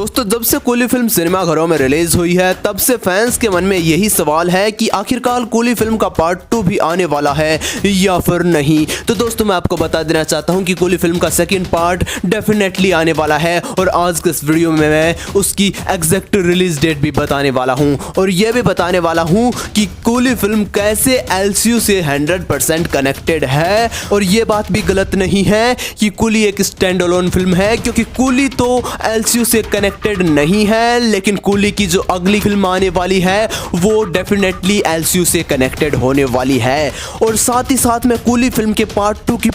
दोस्तों जब से कूली फिल्म सिनेमा घरों में रिलीज हुई है तब से फैंस के मन में यही सवाल है कि आखिरकार कूली फिल्म का पार्ट 2 भी आने वाला है या फिर नहीं। तो दोस्तों मैं आपको बता देना चाहता हूं कि कूली फिल्म का सेकंड पार्ट डेफिनेटली आने वाला है और आज के इस वीडियो में मैं उसकी एग्जैक्ट रिलीज डेट भी बताने वाला हूं और यह भी बताने वाला हूं कि कूली फिल्म कैसे एलसीयू से 100% कनेक्टेड है। और यह बात भी गलत नहीं है कि कूली एक स्टैंड अलोन फिल्म है, क्योंकि कूली तो एलसीयू से कनेक्टेड नहीं है, लेकिन कूली की जो अगली फिल्म आने वाली है वो डेफिनेटली एलसीयू से कनेक्टेड होने वाली है। और साथ ही साथ मैं कूली फिल्म के पार्ट 2 की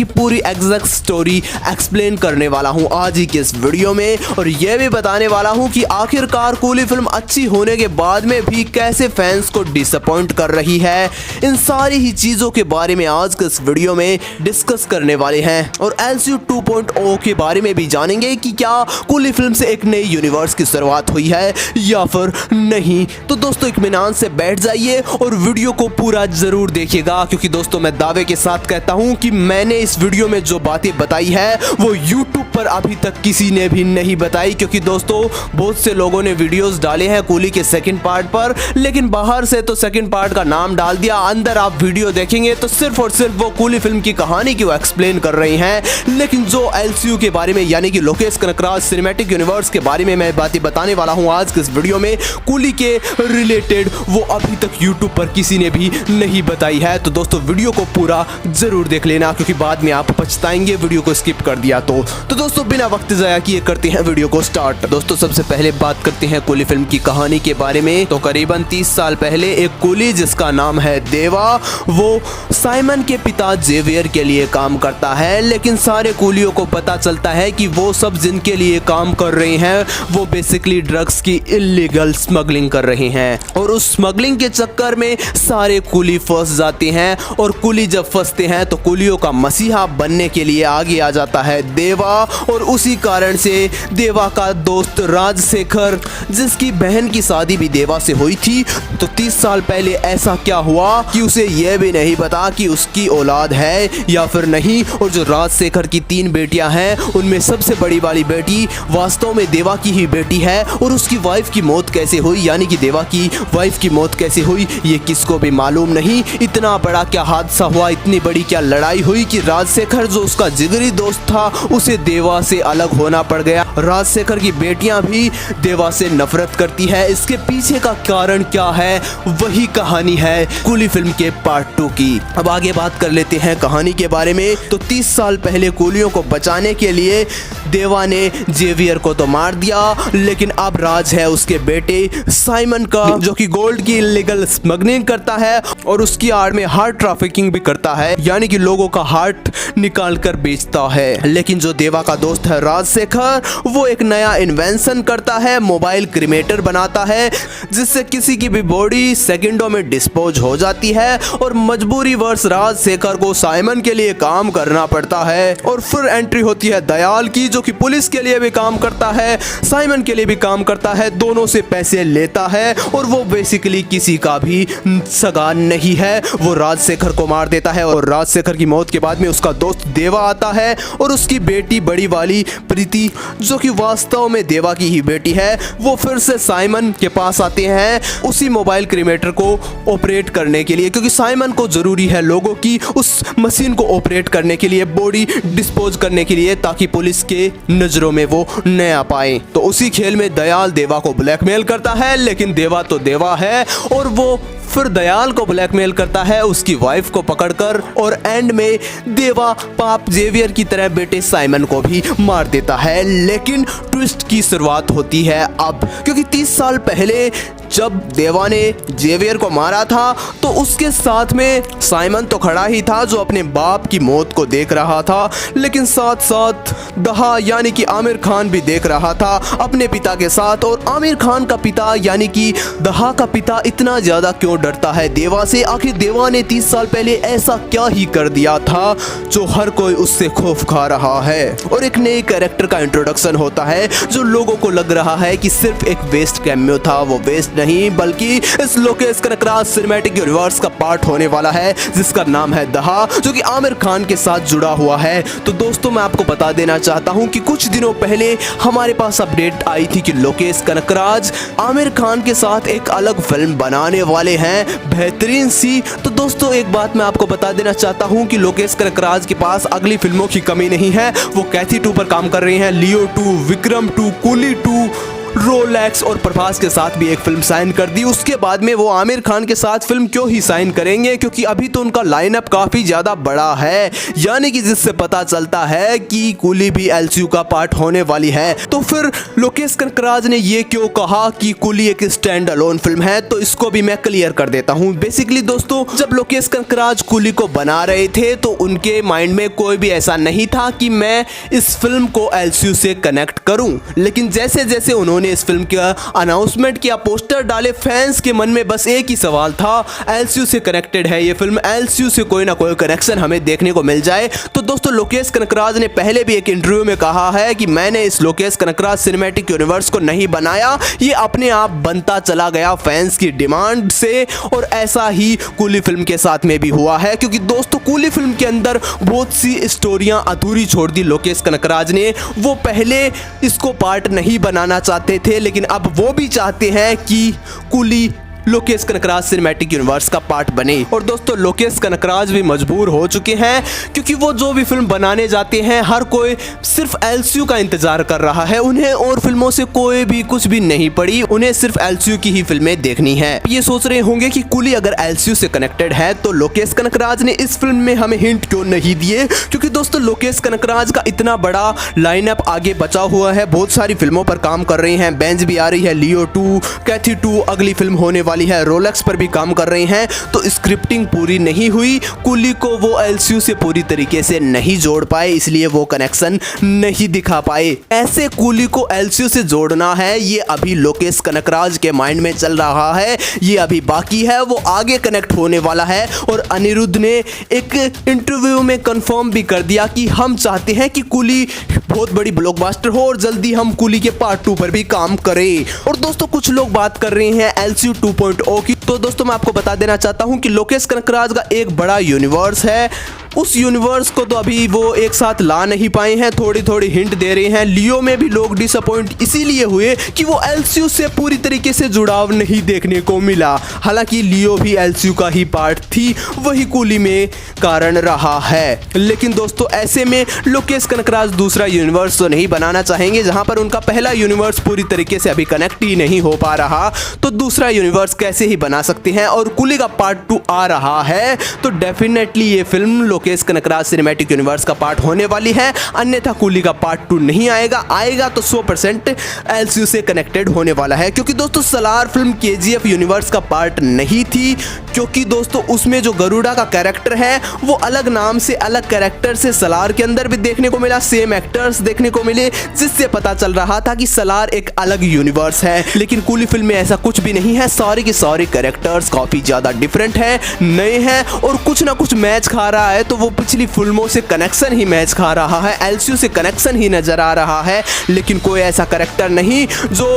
पूरी एग्जैक्ट स्टोरी एक्सप्लेन करने वाला हूं आज ही के इस वीडियो में और यह भी बताने वाला हूं कि आखिरकार कूली फिल्म अच्छी होने के बाद में भी कैसे फैंस को डिसअपॉइंट कर रही है। इन सारी ही चीजों के बारे में आज के इस वीडियो में डिस्कस करने वाले हैं और एलसीयू 2.0 के बारे में भी जानेंगे कि क्या कूली फिल्म से एक नई यूनिवर्स की शुरुआत हुई है या फिर नहीं। तो दोस्तों इत्मीनान से बैठ जाइए और वीडियो को पूरा जरूर देखिएगा, क्योंकि दोस्तों मैं दावे के साथ कहता हूं कि मैंने इस वीडियो में जो बातें बताई है वो YouTube पर अभी तक किसी ने भी नहीं बताई। क्योंकि दोस्तों बहुत से लोगों ने वीडियोस डाले हैं कूली के सेकंड पार्ट पर, लेकिन बाहर से तो सेकंड पार्ट का नाम डाल दिया, अंदर आप वीडियो देखेंगे तो सिर्फ और सिर्फ वो कूली फिल्म की कहानी को एक्सप्लेन कर रही हैं, लेकिन जो एलसीयू के बारे में यानी कि लोकेश कनकराज सिनेमैटिक यूनिवर्स के बारे में मैं बातें बताने वाला हूं आज के इस वीडियो में कूली के रिलेटेड, वो अभी तक YouTube पर किसी ने भी नहीं बताई है। तो दोस्तों वीडियो को पूरा जरूर देख लेना, क्योंकि बाद में आप पछताएंगे वीडियो को स्किप कर दिया तो दोस्तों बिना वक्त जाया किए करते हैं वीडियो को स्टार्ट। दोस्तों सबसे पहले बात करते हैं कूली फिल्म की कहानी के बारे में। तो करीबन 30 साल पहले एक कूली जिसका नाम है देवा, वो साइमन के पिता जेवियर के लिए काम करता है, लेकिन सारे कूलियों को पता चलता है कि वो सब जिनके लिए काम कर रहे हैं वो बेसिकली ड्रग्स की इलीगल स्मगलिंग कर रहे हैं और उस स्मगलिंग के चक्कर में सारे कूली फंस जाते हैं। और कूली जब फंसते हैं तो कूलियों का मसीहा बनने के लिए आगे आ जाता है देवा, और उसी कारण से देवा का दोस्त राजशेखर जिसकी बहन की शादी भी देवा से हुई थी, तो 30 साल पहले ऐसा क्या हुआ कि उसे यह भी नहीं पता कि उसकी औलाद है या फिर नहीं। और जो राजशेखर की 3 बेटियां हैं उनमें सबसे बड़ी वाली बेटी वास्तव में देवा की ही बेटी है, और उसकी वाइफ की मौत कैसे हुई यानी कि देवा की वाइफ की मौत कैसे हुई ये किसको भी मालूम नहीं। इतना बड़ा क्या हादसा हुआ, इतनी बड़ी क्या लड़ाई हुई कि राजशेखर जो उसका जिगरी दोस्त था उसे देवा से अलग होना पड़ गया। राजशेखर की बेटियां भी देवा से नफरत करती है। इसके पीछे का कारण क्या है वही कहानी है कूली फिल्म के पार्ट 2 की। अब आगे बात कर लेते हैं कहानी के बारे में। तो 30 साल पहले कूलियों को बचाने के लिए देवा ने जेवियर को तो मार दिया, लेकिन अब राज है उसके बेटे साइमन का, जो कि गोल्ड की इलीगल स्मगलिंग करता है और उसकी आड़ में हार्ट ट्रैफिकिंग भी करता है, यानी कि लोगों का हार्ट निकाल कर बेचता है। लेकिन जो देवा का दोस्त है राजशेखर, वो एक नया इन्वेंशन करता है, मोबाइल क्रीमेटर बनाता है, जिससे किसी की भी बॉडी सेकंडों में डिस्पोज हो जाती है। और मजबूरी वर्ष राजशेखर को साइमन के लिए काम करना पड़ता है। और फिर एंट्री होती है दयाल की, जो कि पुलिस के लिए भी काम करता है, साइमन के लिए भी काम करता है, दोनों से पैसे लेता है और वो बेसिकली किसी का भी सगा नहीं है। वो राजशेखर को मार देता है और राजशेखर की मौत के बाद में उसका दोस्त देवा आता है और उसकी बेटी बड़ी वाली प्रीति, जो कि वास्तव में देवा की ही बेटी है, वो फिर से साइमन के पास आते हैं उसी मोबाइल क्रीमेटर को ऑपरेट करने के लिए, क्योंकि साइमन को जरूरी है लोगों की उस मशीन को ऑपरेट करने के लिए, बॉडी डिस्पोज करने के लिए, ताकि पुलिस के नजरों में वो न आ पाए। तो उसी खेल में दयाल देवा को ब्लैकमेल करता है, लेकिन देवा तो देवा है और वो फिर दयाल को ब्लैकमेल करता है उसकी वाइफ को पकड़कर, और एंड में देवा पाप जेवियर की तरह बेटे साइमन को भी मार देता है। लेकिन ट्विस्ट की शुरुआत होती है अब, क्योंकि 30 साल पहले जब देवा ने जेवियर को मारा था तो उसके साथ में साइमन तो खड़ा ही था जो अपने बाप की मौत को देख रहा था, लेकिन साथ साथ दहा यानी कि आमिर खान भी देख रहा था अपने पिता के साथ। और आमिर खान का पिता यानी कि दहा का पिता इतना ज्यादा क्यों डरता है देवा से? आखिर देवा ने 30 साल पहले ऐसा क्या ही कर दिया था जो हर कोई उससे खौफ खा रहा है? और एक नए कैरेक्टर का इंट्रोडक्शन होता है जो लोगों को लग रहा है कि सिर्फ एक वेस्ट कैमियो था, वो वेस्ट नहीं बल्कि इस लोकेश कनकराज सिनेमैटिक यूनिवर्स का पार्ट होने वाला है जिसका नाम है दहा, जो कि आमिर खान के साथ जुड़ा हुआ है। तो दोस्तों मैं आपको बता देना चाहता हूं कि कुछ दिनों पहले हमारे पास अपडेट आई थी कि लोकेश कनकराज आमिर खान के साथ एक अलग फिल्म बनाने वाले हैं, बेहतरीन सी। तो दोस्तों एक बात मैं आपको बता देना चाहता हूं कि लोकेश कनकराज के पास अगली फिल्मों की कमी नहीं है। वो कैथी 2 पर काम कर रहे हैं, लियो 2, विक्रम 2, कूली 2, रोलेक्स और प्रभास के साथ भी एक फिल्म साइन कर दी। उसके बाद में वो आमिर खान के साथ फिल्म क्यों ही साइन करेंगे, क्योंकि अभी तो उनका लाइनअप काफी ज्यादा बड़ा है, यानी कि जिससे पता चलता है कि कूली भी एलसीयू का पार्ट होने वाली है। तो फिर लोकेश कनकराज ने ये क्यों कहा कि कूली एक स्टैंड अलोन फिल्म है, तो इसको भी मैं क्लियर कर देता हूँ। बेसिकली दोस्तों जब लोकेश कनकराज कूली को बना रहे थे तो उनके माइंड में कोई भी ऐसा नहीं था कि मैं इस फिल्म को एलसीयू से कनेक्ट करूं, लेकिन जैसे जैसे उन्होंने इस फिल्म का अनाउंसमेंट किया, पोस्टर डाले, फैंस के मन में बस एक ही सवाल था, एलसीयू से कनेक्टेड है ये फिल्म, एलसीयू से कोई ना कोई कनेक्शन हमें देखने को मिल जाए। तो दोस्तों लोकेश कनकराज ने पहले भी एक इंटरव्यू में कहा है कि मैंने इस लोकेश कनकराज सिनेमैटिक यूनिवर्स को नहीं बनाया, ये अपने आप बनता चला गया फैंस की डिमांड से। और ऐसा ही कूली फिल्म के साथ में भी हुआ है, क्योंकि दोस्तों कूली फिल्म के अंदर बहुत सी स्टोरियां अधूरी छोड़ दी लोकेश कनकराज ने। वो पहले इसको पार्ट नहीं बनाना चाहते थे, लेकिन अब वो भी चाहते हैं कि coolie Lokesh Kanakraj cinematic universe का पार्ट बने। और दोस्तों लोकेश कनकराज भी मजबूर हो चुके हैं, क्योंकि वो जो भी फिल्म बनाने जाते हैं हर कोई सिर्फ एलसीयू का इंतजार कर रहा है। उन्हें और फिल्मों से कोई भी कुछ भी नहीं पड़ी, उन्हें सिर्फ एलसीयू की ही फिल्में देखनी है। ये सोच रहे होंगे कि कूली अगर एलसीयू से कनेक्टेड है तो लोकेश कनकराज ने इस फिल्म में हमें हिंट क्यों नहीं दिए, क्योंकि दोस्तों लोकेश कनकराज का इतना बड़ा लाइनअप आगे बचा हुआ है, बहुत सारी फिल्मों पर काम कर रहे हैं, बेंज भी आ रही है, लियो 2, कैथी 2 अगली फिल्म होने वाली है, रोलेक्स पर भी काम कर रहे हैं। तो स्क्रिप्टिंग पूरी नहीं हुई, कूली को वो एलसीयू से पूरी तरीके से नहीं जोड़ पाए, इसलिए वो कनेक्शन नहीं दिखा पाए। ऐसे कूली को एलसीयू से जोड़ना है, ये अभी लोकेश कनकराज के माइंड में चल रहा है, ये अभी बाकी है, वो आगे कनेक्ट होने वाला है। और अनिरुद्ध ने एक इंटरव्यू में कंफर्म भी कर दिया कि हम चाहते हैं कि कूली बहुत बड़ी ब्लॉकबस्टर हो और जल्दी हम कूली के पार्ट 2 पर भी काम करें। और दोस्तों कुछ लोग बात कर रहे हैं एलसीयू 2.0 की। तो दोस्तों मैं आपको बता देना चाहता हूं कि लोकेश कनकराज का एक बड़ा यूनिवर्स है, उस यूनिवर्स को तो अभी वो एक साथ ला नहीं पाए हैं, थोड़ी थोड़ी हिंट दे रहे हैं। लियो में भी लोग डिसअपॉइंट इसीलिए हुए कि वो एलसीयू से पूरी तरीके से जुड़ाव नहीं देखने को मिला, हालांकि लियो भी एलसीयू का ही पार्ट थी, वही कूली में कारण रहा है। लेकिन दोस्तों ऐसे में लोकेश कनकराज दूसरा यूनिवर्स तो नहीं बनाना चाहेंगे, जहां पर उनका पहला यूनिवर्स पूरी तरीके से अभी कनेक्ट ही नहीं हो पा रहा, तो दूसरा यूनिवर्स कैसे ही बना सकते हैं। और कूली का पार्ट 2 आ रहा है तो डेफिनेटली ये film Lokesh Kanakraj cinematic universe का पार्ट होने वाली है, अन्यथा कूली का पार्ट 2 नहीं आएगा, आएगा तो 100% एलसीयू से कनेक्टेड होने वाला है। क्योंकि दोस्तों सलार फिल्म केजीएफ यूनिवर्स का पार्ट नहीं थी, क्योंकि दोस्तों उसमें जो गरुड़ा का कैरेक्टर है वो अलग नाम से अलग कैरेक्टर से सलार के अंदर भी देखने को मिला, सेम एक्टर्स देखने को मिले, जिससे पता चल रहा था कि सलार एक अलग यूनिवर्स है। लेकिन कूली फिल्म में ऐसा कुछ भी नहीं है, सारे के सारे कैरेक्टर्स काफी ज्यादा डिफरेंट हैं, नए हैं और कुछ ना कुछ मैच खा रहा है, तो वो पिछली फिल्मों से कनेक्शन ही मैच खा रहा है, एलसीयू से कनेक्शन ही नजर आ रहा है। लेकिन कोई ऐसा कैरेक्टर नहीं जो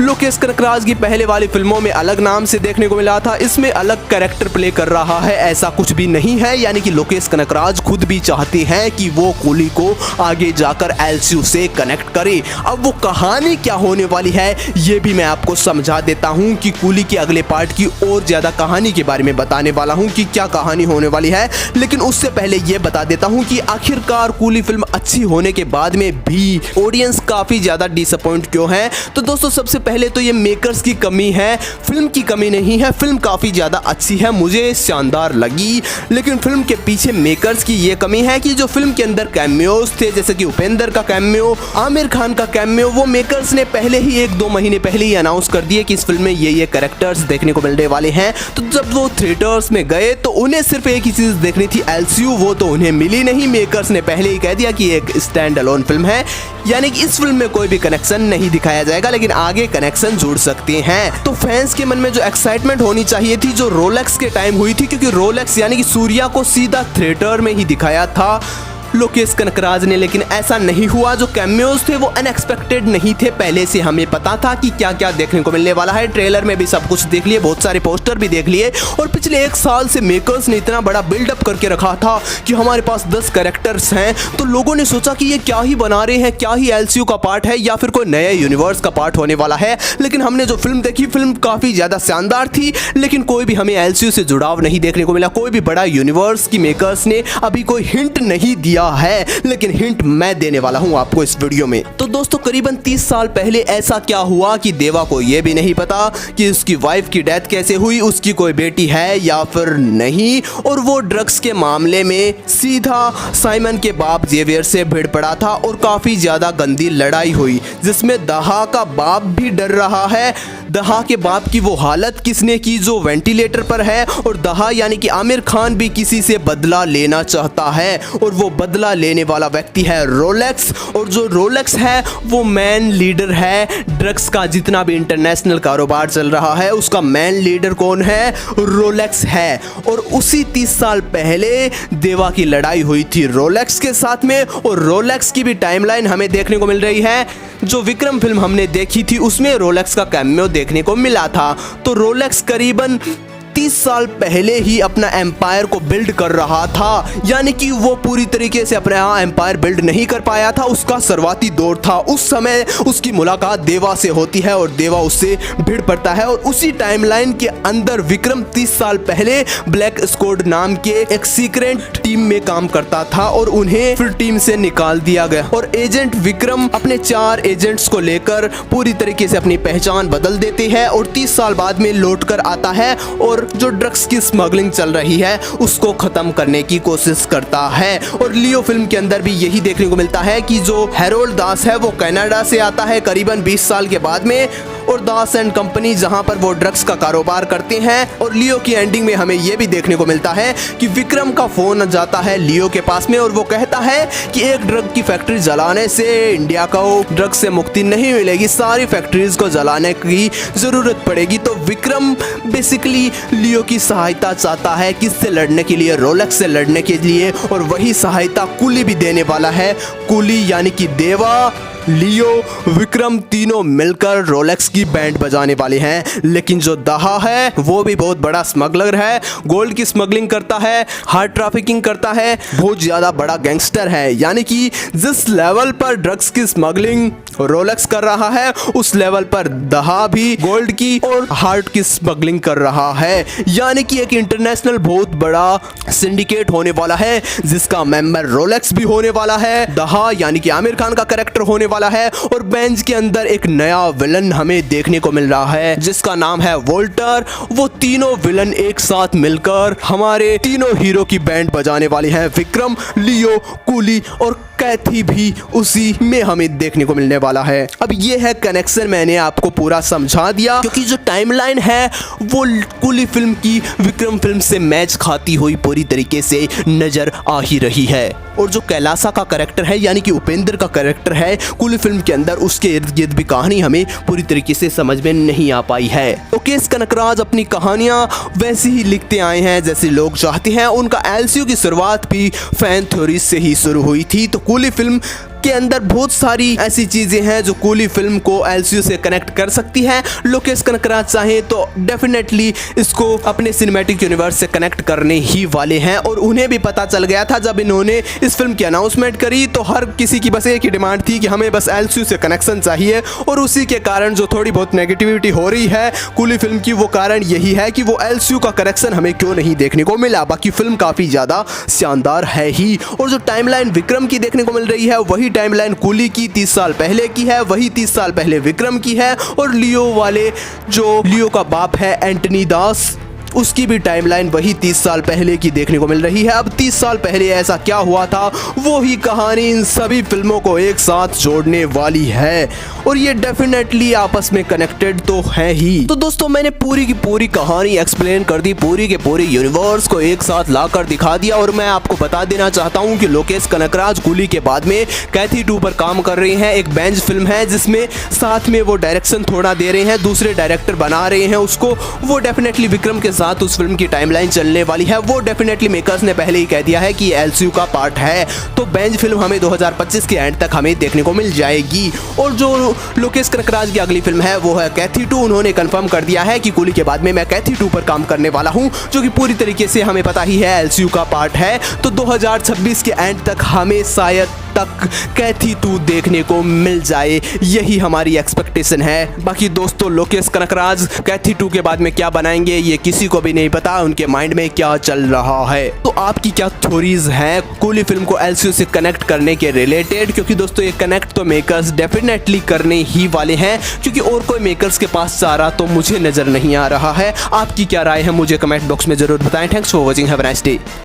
लोकेश कनकराज की पहले वाली फिल्मों में अलग नाम से देखने को मिला था, इसमें अलग कैरेक्टर प्ले कर रहा है, ऐसा कुछ भी नहीं है। यानी कि लोकेश कनकराज खुद भी चाहते हैं कि वो कूली को आगे जाकर एलसीयू से कनेक्ट करे। अब वो कहानी क्या होने वाली है ये भी मैं आपको समझा देता हूं कि कूली के अगले पार्ट की और ज्यादा कहानी के बारे में बताने वाला हूं कि क्या कहानी होने वाली है। लेकिन उससे पहले ये बता देता हूं कि आखिरकार कूली फिल्म अच्छी होने के बाद में भी ऑडियंस काफी ज्यादा डिसअपॉइंट क्यों है। तो दोस्तों सबसे पहले तो ये मेकर्स की कमी है, फिल्म की कमी नहीं है। फिल्म काफी ज्यादा अच्छी है, मुझे शानदार लगी, लेकिन फिल्म के पीछे मेकर्स की ये कमी है कि जो फिल्म के अंदर कैमियोज थे, जैसे कि उपेंद्र का कैमियो, आमिर खान का कैमियो, वो मेकर्स ने पहले ही 1-2 महीने पहले ही अनाउंस कर दिए कि इस फिल्म में ये कैरेक्टर्स देखने को मिलने वाले हैं। तो जब वो थिएटर्स में गए तो उन्हें सिर्फ एक ही चीज देखनी थी, एलसीयू, वो तो उन्हें मिली नहीं। मेकर्स ने पहले ही कह दिया कि एक स्टैंड अलोन फिल्म है, यानी कि इस फिल्म में कोई भी कनेक्शन नहीं दिखाया जाएगा, लेकिन आगे कनेक्शन जुड़ सकते हैं। तो फैंस के मन में जो एक्साइटमेंट होनी चाहिए थी, जो रोलेक्स के टाइम हुई थी, क्योंकि रोलेक्स यानी कि सूर्या को सीधा थिएटर में ही दिखाया था, लोकेश कनकराज ने, लेकिन ऐसा नहीं हुआ। जो कैमियोज थे वो अनएक्सपेक्टेड नहीं थे, पहले से हमें पता था कि क्या क्या देखने को मिलने वाला है। ट्रेलर में भी सब कुछ देख लिए, बहुत सारे पोस्टर भी देख लिए, और पिछले 1 साल से मेकर्स ने इतना बड़ा बिल्डअप करके रखा था कि हमारे पास 10 कैरेक्टर्स हैं, तो लोगों ने सोचा कि ये क्या ही बना रहे हैं, क्या ही एलसीयू का पार्ट है या फिर कोई नया यूनिवर्स का पार्ट होने वाला है। लेकिन हमने जो फिल्म देखी, फिल्म काफी ज्यादा शानदार थी, लेकिन कोई भी हमें एलसीयू से जुड़ाव नहीं देखने को मिला। कोई भी बड़ा यूनिवर्स की मेकर्स ने अभी कोई हिंट नहीं दिया है, लेकिन हिंट मैं देने वाला हूं आपको इस वीडियो में। तो दोस्तों करीबन 30 साल पहले ऐसा क्या हुआ कि देवा को यह भी नहीं पता कि उसकी वाइफ की डेथ कैसे हुई, उसकी कोई बेटी है या फिर नहीं, और वो ड्रग्स के मामले में सीधा साइमन के बाप जेवियर से भिड़ पड़ा था और काफी ज्यादा गंदी लड़ाई हुई, जिसमें दहा का बाप भी डर रहा है। दहा के बाप की वो हालत किसने की जो वेंटिलेटर पर है, और दहा यानी कि आमिर खान भी किसी से बदला लेना चाहता है, और वो बदला लेने वाला व्यक्ति है रोलेक्स। और जो रोलेक्स है वो मैन लीडर है ड्रग्स का, जितना भी इंटरनेशनल कारोबार चल रहा है उसका मैन लीडर कौन है, रोलेक्स है। और उसी 30 साल पहले देवा की लड़ाई हुई थी रोलेक्स के साथ में, और रोलेक्स की भी टाइमलाइन हमें देखने को मिल रही है। जो विक्रम फिल्म हमने देखी थी उसमें रोलेक्स का कैमियो देखने को मिला था। तो रोलेक्स करीबन 30 साल पहले ही अपना एम्पायर को बिल्ड कर रहा था, यानी कि वो पूरी तरीके से अपना एम्पायर बिल्ड नहीं कर पाया था, उसका शुरुआती दौर था। उस समय उसकी मुलाकात देवा से होती है और देवा उससे भिड़ पड़ता है, और उसी टाइमलाइन के अंदर विक्रम 30 साल पहले ब्लैक स्क्वाड नाम के एक सीक्रेट टीम में काम करता था और उन्हें फिर टीम से निकाल दिया गया। और एजेंट विक्रम अपने 4 एजेंट्स को लेकर पूरी तरीके से अपनी पहचान बदल देते हैं और 30 साल बाद में लौट कर आता है और जो ड्रग्स की स्मगलिंग चल रही है उसको खत्म करने की कोशिश करता है। और लियो फिल्म के अंदर भी यही देखने को मिलता है कि जो हैरोल्ड दास है वो कनाडा से आता है करीबन 20 साल के बाद में, और दास एंड कंपनी जहां पर वो ड्रग्स का कारोबार करते हैं। और लियो की एंडिंग में हमें यह भी देखने को मिलता है कि विक्रम का फोन जाता है लियो के पास में और वो कहता है कि एक ड्रग की फैक्ट्री जलाने से इंडिया को ड्रग्स से मुक्ति नहीं मिलेगी, सारी फैक्ट्रीज को जलाने की जरूरत पड़ेगी। तो विक्रम बेसिकली लियो की सहायता चाहता है किससे लड़ने के लिए, रोलेक्स से लड़ने के लिए, और वही सहायता कूली भी देने वाला है। कूली यानी कि देवा, लियो, विक्रम तीनों मिलकर रोलेक्स की बैंड बजाने वाले हैं। लेकिन जो दहा है वो भी बहुत बड़ा स्मगलर है, गोल्ड की स्मगलिंग करता है, हार्ट ट्रैफिकिंग करता है, बहुत ज्यादा बड़ा गैंगस्टर है। यानी कि जिस लेवल पर ड्रग्स की स्मगलिंग रोलेक्स कर रहा है उस लेवल पर दहा भी गोल्ड की और हार्ट की स्मगलिंग कर रहा है। यानी कि एक इंटरनेशनल बहुत बड़ा सिंडिकेट होने वाला है जिसका मेंबर रोलेक्स भी होने वाला है, दहा यानी कि आमिर खान का कैरेक्टर होने वाला है। और बेंच के अंदर एक नया विलन हमें देखने को मिल रहा है जिसका नाम है वोल्टर। वो तीनों विलन एक साथ मिलकर हमारे तीनों हीरो की बैंड बजाने वाले हैं, विक्रम, लियो, कूली और कैथी भी उसी में हमें देखने को मिलने वाला है। अब ये है कनेक्शन, मैंने आपको पूरा समझा दिया क्योंकि जो टाइमलाइन है वो कूली फिल्म की विक्रम फिल्म से मैच खाती हुई पूरी तरीके से नजर आ ही रही है। और जो कैलासा का कैरेक्टर है यानी कि उपेंद्र का कैरेक्टर है कूली फिल्म के अंदर, उसके इर्द गिर्द भी कहानी हमें पूरी तरीके से समझ में नहीं आ पाई है। लोकेश कनकराज अपनी कहानियां वैसे ही लिखते आए हैं जैसे लोग चाहते हैं। उनका एलसीयू की शुरुआत भी फैन थ्योरी से ही शुरू हुई थी। तो कूली फिल्म के अंदर बहुत सारी ऐसी चीजें हैं जो कूली फिल्म को एलसीयू से कनेक्ट कर सकती हैं। लोकेश कनकराज चाहे तो डेफिनेटली इसको अपने सिनेमैटिक यूनिवर्स से कनेक्ट करने ही वाले हैं। और उन्हें भी पता चल गया था जब इन्होंने इस फिल्म की अनाउंसमेंट करी तो हर किसी की बस एक ही डिमांड थी कि हमें बस एलसीयू से कनेक्शन चाहिए। और उसी के कारण जो थोड़ी बहुत नेगेटिविटी हो रही है कूली फिल्म की, वो कारण यही है कि वो एलसीयू का कनेक्शन हमें क्यों नहीं देखने को मिला। बाकी फिल्म काफी ज्यादा शानदार है ही। और जो टाइमलाइन विक्रम की देखने को मिल रही है वही टाइमलाइन कूली की 30 साल पहले की है, वही 30 साल पहले विक्रम की है। और लियो वाले जो लियो का बाप है एंटनी दास, उसकी भी टाइमलाइन वही 30 साल पहले की देखने को मिल रही है। अब 30 साल पहले ऐसा क्या हुआ था वो ही कहानी इन सभी फिल्मों को एक साथ जोड़ने वाली है और ये डेफिनेटली आपस में कनेक्टेड तो है ही। तो दोस्तों मैंने पूरी की पूरी कहानी एक्सप्लेन कर दी, पूरी के पूरी यूनिवर्स को एक साथ लाकर दिखा दिया। और मैं आपको बता देना चाहता हूँ कि लोकेश कनकराज कूली के बाद में कैथी 2 पर काम कर रही हैं। एक बेंच फिल्म है जिसमें साथ में वो डायरेक्शन थोड़ा दे रहे हैं, दूसरे डायरेक्टर बना रहे हैं उसको। वो डेफिनेटली विक्रम के साथ उस फिल्म की टाइमलाइन चलने वाली है वो डेफिनेटली मेकर्स ने पहले ही कह दिया है कि एलसीयू का पार्ट है। तो बेंज फिल्म हमें 2025 के एंड तक हमें देखने को मिल जाएगी। और जो लोकेश कनकराज की अगली फिल्म है वो है कैथी 2। उन्होंने कंफर्म कर दिया है कि कूली के बाद में मैं कैथी 2 पर काम करने वाला हूं, जो कि पूरी तरीके से हमें पता ही है एलसीयू का पार्ट है। तो 2026 के एंड तक हमें शायद तक कैथी 2 देखने को मिल जाए, यही हमारी एक्सपेक्टेशन है। बाकी दोस्तों लोकेश कनकराज कैथी 2 के बाद में क्या बनाएंगे ये किसी को भी नहीं पता, उनके माइंड में क्या चल रहा है। तो आपकी क्या थ्योरीज हैं कूली फिल्म को एलसीयू से कनेक्ट करने के रिलेटेड? क्योंकि दोस्तों ये कनेक्ट तो मेकर्स डेफिनेटली करने ही वाले हैं, क्योंकि और कोई मेकर्स के पास चारा तो मुझे नजर नहीं आ रहा है। आपकी क्या राय है मुझे कमेंट बॉक्स में जरूर बताएं। Thanks for watching, have a nice day.